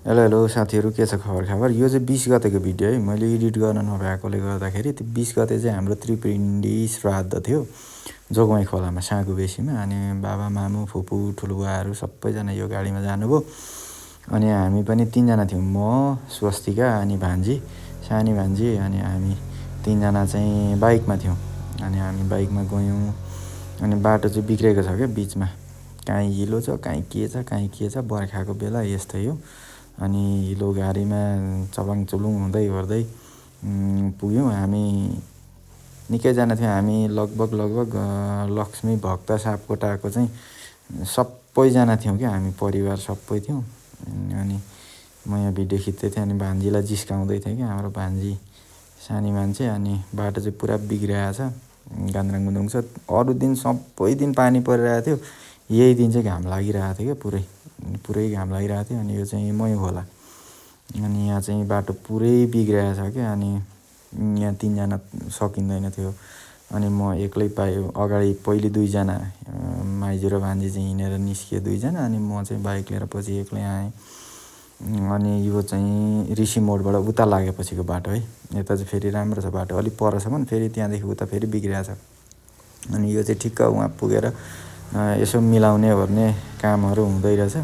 Hello hello साथीहरू, के छ खबर? यो चाहिँ 20 गतेको भिडियो है। मैले एडिट गर्न नभएकोले गर्दाखेरि त्यो 20 गते चाहिँ हाम्रो त्रिपिण्डी श्राद्ध थियो जोगमाई खोलामा साँगु बेसीमा। अनि बाबा मामु फुपू ठुलोबुवाहरू सबैजना यो गाडीमा जानुभयो। अनि हामी पनि 3जना थियौँ, म स्वस्तिका अनि भान्जी, सानी भान्जी, अनि हामी 3जना चाहिँ बाइकमा थियौँ। अनि हामी बाइकमा गयौँ। अनि बाटो चाहिँ बिग्रेको छ क्या बिचमा, काहीँ हिलो छ काहीँ के छ, बर्खाको बेला यस्तै हो। अनि हिलो गाडीमा चबाङ चुलुङ हुँदै गर्दै पुग्यौँ। हामी निकैजना थियौँ। हामी लगभग लक्ष्मी भक्त सापकोटाको चाहिँ सबैजना थियौँ क्या, हामी परिवार सबै थियौँ। अनि म यहाँ भिडियो खिच्दै थिएँ, अनि भान्जीलाई जिस्काउँदै थिएँ क्या, हाम्रो भान्जी सानी मान्छे। अनि बाटो चाहिँ पुरा बिग्रिएको छ, गान्द्राङ गुन्द्रुङ छ। अरू दिन सबै दिन पानी परिरहेको थियो, यही दिन चाहिँ घाम लागिरहेको थियो क्या, पुरै घाम लागिरहेको थियो। अनि यो चाहिँ मही खोला। अनि यहाँ चाहिँ बाटो पुरै बिग्रिएको छ क्या। अनि यहाँ 3जना सकिँदैन थियो। अनि म एक्लै पाएँ, अगाडि पहिले 2जना माइजू र भान्जी चाहिँ हिँडेर निस्किए 2जना, अनि म चाहिँ बाइक लिएर पछि एक्लै आएँ। अनि यो चाहिँ ऋषि मोडबाट उता लागेपछिको बाटो है। यता चाहिँ फेरि राम्रो छ बाटो, अलिक परसम्म, फेरि त्यहाँदेखि उता फेरि बिग्रिएको छ। अनि यो चाहिँ ठिक्क उहाँ पुगेर यसो मिलाउने ओर्ने कामहरू हुँदै रहेछ।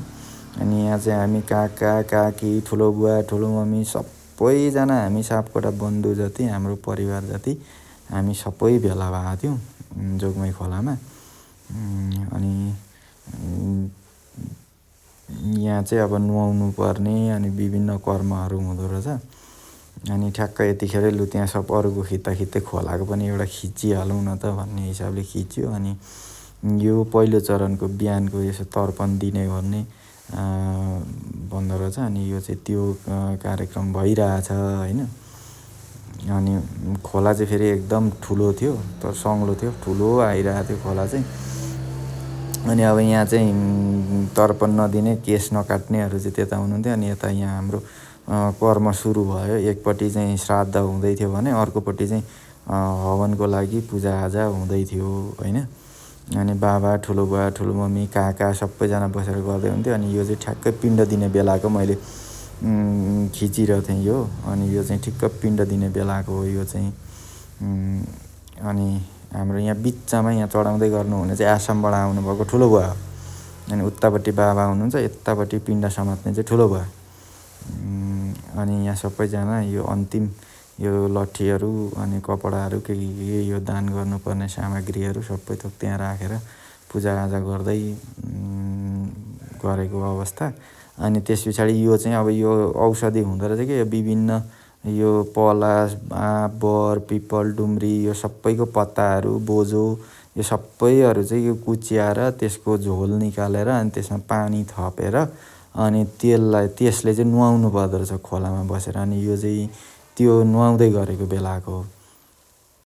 अनि यहाँ चाहिँ हामी काका काकी ठुलो बुवा ठुलो मम्मी सबैजना, हामी सापकोटा बन्धु जति, हाम्रो परिवार जति हामी सबै भेला भएको थियौँ जोगमाई खोलामा। अनि यहाँ चाहिँ अब नुहाउनु पर्ने अनि विभिन्न कर्महरू हुँदो रहेछ। अनि ठ्याक्क यतिखेरै लु त्यहाँ सब अरूको खिच्दै खोलाको पनि एउटा खिचिहालौँ न त भन्ने हिसाबले खिच्यो। अनि यो पहिलो चरणको बिहानको यसो तर्पण दिने गर्ने भन्दो रहेछ। अनि यो चाहिँ त्यो कार्यक्रम भइरहेछ होइन। अनि खोला चाहिँ फेरि एकदम ठुलो थियो, तर सङ्लो थियो, ठुलो आइरहेको थियो खोला चाहिँ। अनि अब यहाँ चाहिँ तर्पण नदिने, केस नकाट्नेहरू चाहिँ त्यता हुनुहुन्थ्यो। अनि यता यहाँ हाम्रो कर्म सुरु भयो। एकपट्टि चाहिँ श्राद्ध हुँदै थियो भने अर्कोपट्टि चाहिँ हवनको लागि पूजाआजा हुँदै थियो होइन। अनि बाबा ठुलो बुवा ठुलो मम्मी काका सबैजना बसेर गर्दै हुन्थ्यो। अनि यो चाहिँ ठ्याक्कै पिण्ड दिने बेलाको मैले खिचिरहेको थिएँ यो। अनि यो चाहिँ ठिक्क पिण्ड दिने बेलाको हो यो चाहिँ। अनि हाम्रो यहाँ बिचमा यहाँ चढाउँदै गर्नुहुने चाहिँ आसामबाट आउनुभएको ठुलो बुवा हो। अनि उतापट्टि बाबा हुनुहुन्छ, यतापट्टि पिण्ड समात्ने चाहिँ ठुलो बुवा। अनि यहाँ सबैजना यो अन्तिम यो लट्ठीहरू अनि कपडाहरू के यो दान गर्नुपर्ने सामग्रीहरू सबै थोक त्यहाँ राखेर पूजाआजा गर्दै गरेको अवस्था। अनि त्यस पछाडि यो चाहिँ अब यो औषधि हुँदो रहेछ कि, यो विभिन्न यो पलास आँप बर पिपल डुम्री यो सबैको पत्ताहरू बोझो यो सबैहरू चाहिँ यो कुच्याएर त्यसको झोल निकालेर अनि त्यसमा पानी थपेर अनि त्यसले चाहिँ नुहाउनु पर्दो रहेछ खोलामा बसेर। अनि यो चाहिँ त्यो नुहाउँदै गरेको बेलाको हो।